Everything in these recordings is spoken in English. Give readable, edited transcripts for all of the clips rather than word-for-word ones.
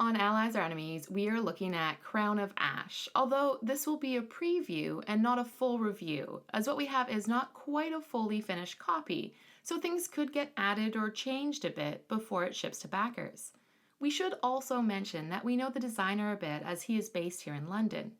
on allies or enemies, we are looking at Crown of Ash, although this will be a preview and not a full review, as what we have is not quite a fully finished copy, so things could get added or changed a bit before it ships to backers. We should also mention that we know the designer a bit as he is based here in London.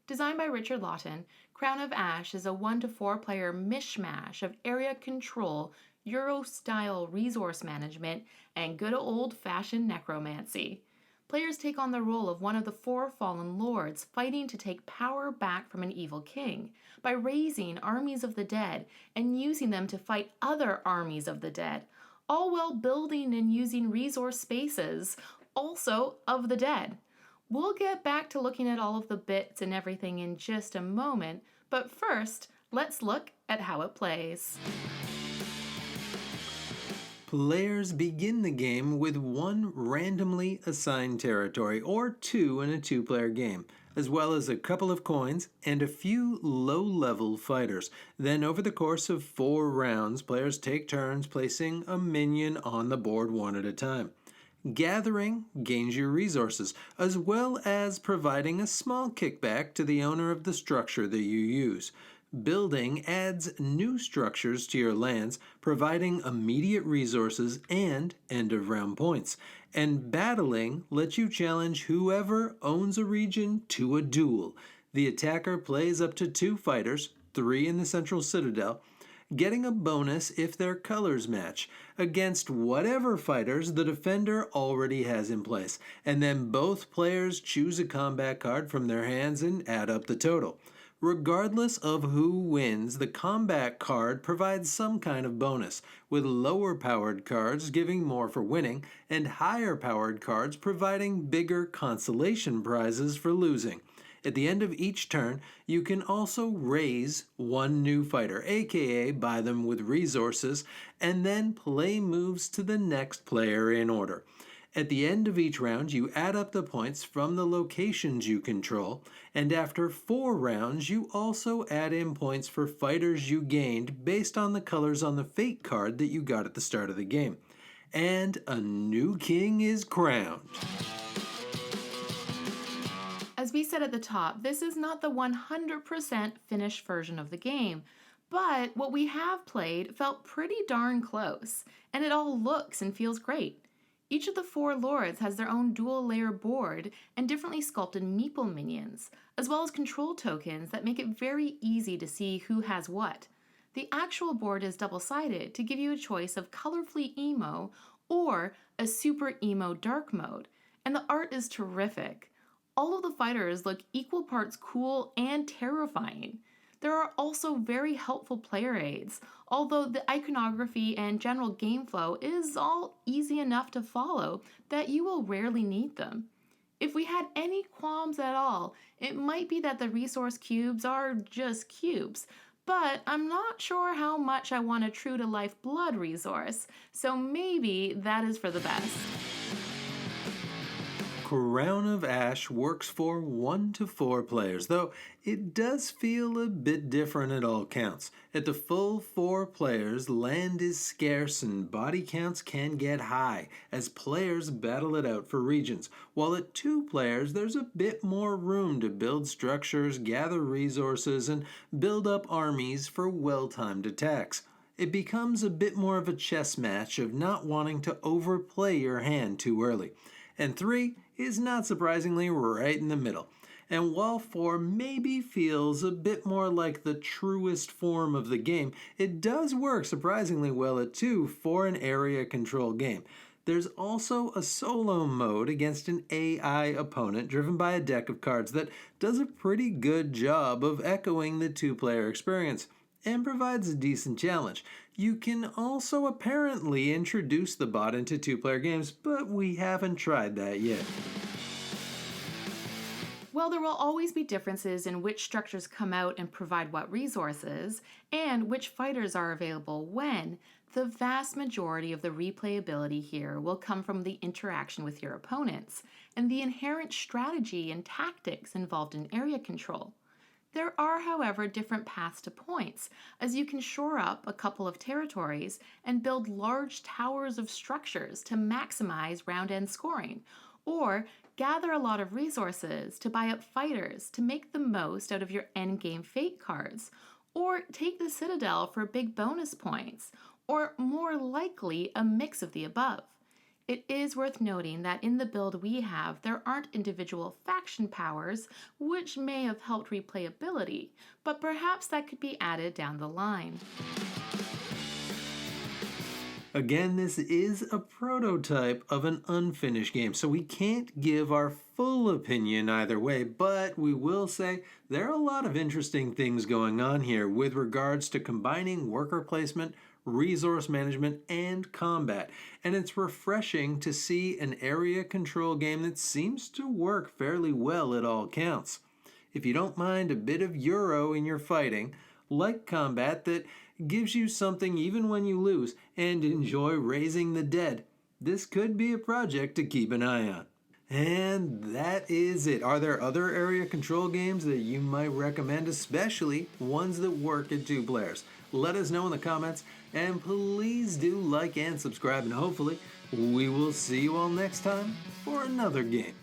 Designed by Richard Lawton, Crown of Ash is a 1 to 4 player mishmash of area control, Euro-style resource management, and good old-fashioned necromancy. Players take on the role of one of the 4 fallen lords fighting to take power back from an evil king by raising armies of the dead and using them to fight other armies of the dead, all while building and using resource spaces, also of the dead. We'll get back to looking at all of the bits and everything in just a moment, but first, let's look at how it plays. Players begin the game with 1 randomly assigned territory, or 2 in a 2-player game, as well as a couple of coins and a few low-level fighters. Then over the course of 4 rounds, players take turns placing a minion on the board 1 at a time. Gathering gains you resources, as well as providing a small kickback to the owner of the structure that you use. Building adds new structures to your lands, providing immediate resources and end-of-round points. And battling lets you challenge whoever owns a region to a duel. The attacker plays up to 2 fighters, 3 in the central citadel, getting a bonus if their colors match, against whatever fighters the defender already has in place. And then both players choose a combat card from their hands and add up the total. Regardless of who wins, the combat card provides some kind of bonus, with lower powered cards giving more for winning, and higher powered cards providing bigger consolation prizes for losing. At the end of each turn, you can also raise 1 new fighter, aka buy them with resources, and then play moves to the next player in order. At the end of each round, you add up the points from the locations you control, and after 4 rounds, you also add in points for fighters you gained based on the colors on the fate card that you got at the start of the game. And a new king is crowned. As we said at the top, this is not the 100% finished version of the game, but what we have played felt pretty darn close, and it all looks and feels great. Each of the 4 lords has their own dual-layer board and differently sculpted meeple minions, as well as control tokens that make it very easy to see who has what. The actual board is double-sided to give you a choice of colorfully emo or a super emo dark mode, and the art is terrific. All of the fighters look equal parts cool and terrifying. There are also very helpful player aids, although the iconography and general game flow is all easy enough to follow that you will rarely need them. If we had any qualms at all, it might be that the resource cubes are just cubes, but I'm not sure how much I want a true-to-life blood resource, so maybe that is for the best. Crown of Ash works for 1 to 4 players, though it does feel a bit different at all counts. At the full 4 players, land is scarce and body counts can get high as players battle it out for regions, while at 2 players there's a bit more room to build structures, gather resources, and build up armies for well-timed attacks. It becomes a bit more of a chess match of not wanting to overplay your hand too early. And 3 is not surprisingly right in the middle. And while 4 maybe feels a bit more like the truest form of the game, it does work surprisingly well at 2 for an area control game. There's also a solo mode against an AI opponent driven by a deck of cards that does a pretty good job of echoing the 2-player experience and provides a decent challenge. You can also apparently introduce the bot into 2-player games, but we haven't tried that yet. While there will always be differences in which structures come out and provide what resources, and which fighters are available when, the vast majority of the replayability here will come from the interaction with your opponents, and the inherent strategy and tactics involved in area control. There are, however, different paths to points, as you can shore up a couple of territories and build large towers of structures to maximize round-end scoring, Or gather a lot of resources to buy up fighters to make the most out of your endgame fate cards. Or take the Citadel for big bonus points. Or more likely, a mix of the above. It is worth noting that in the build we have, there aren't individual faction powers, which may have helped replayability, but perhaps that could be added down the line. Again, this is a prototype of an unfinished game, so we can't give our full opinion either way, but we will say there are a lot of interesting things going on here with regards to combining worker placement, resource management, and combat. And it's refreshing to see an area control game that seems to work fairly well at all counts. If you don't mind a bit of Euro in your fighting, like combat that gives you something even when you lose, and enjoy raising the dead, this could be a project to keep an eye on. And that is it. Are there other area control games that you might recommend, especially ones that work at 2 players? Let us know in the comments, and please do like and subscribe, and hopefully we will see you all next time for another game.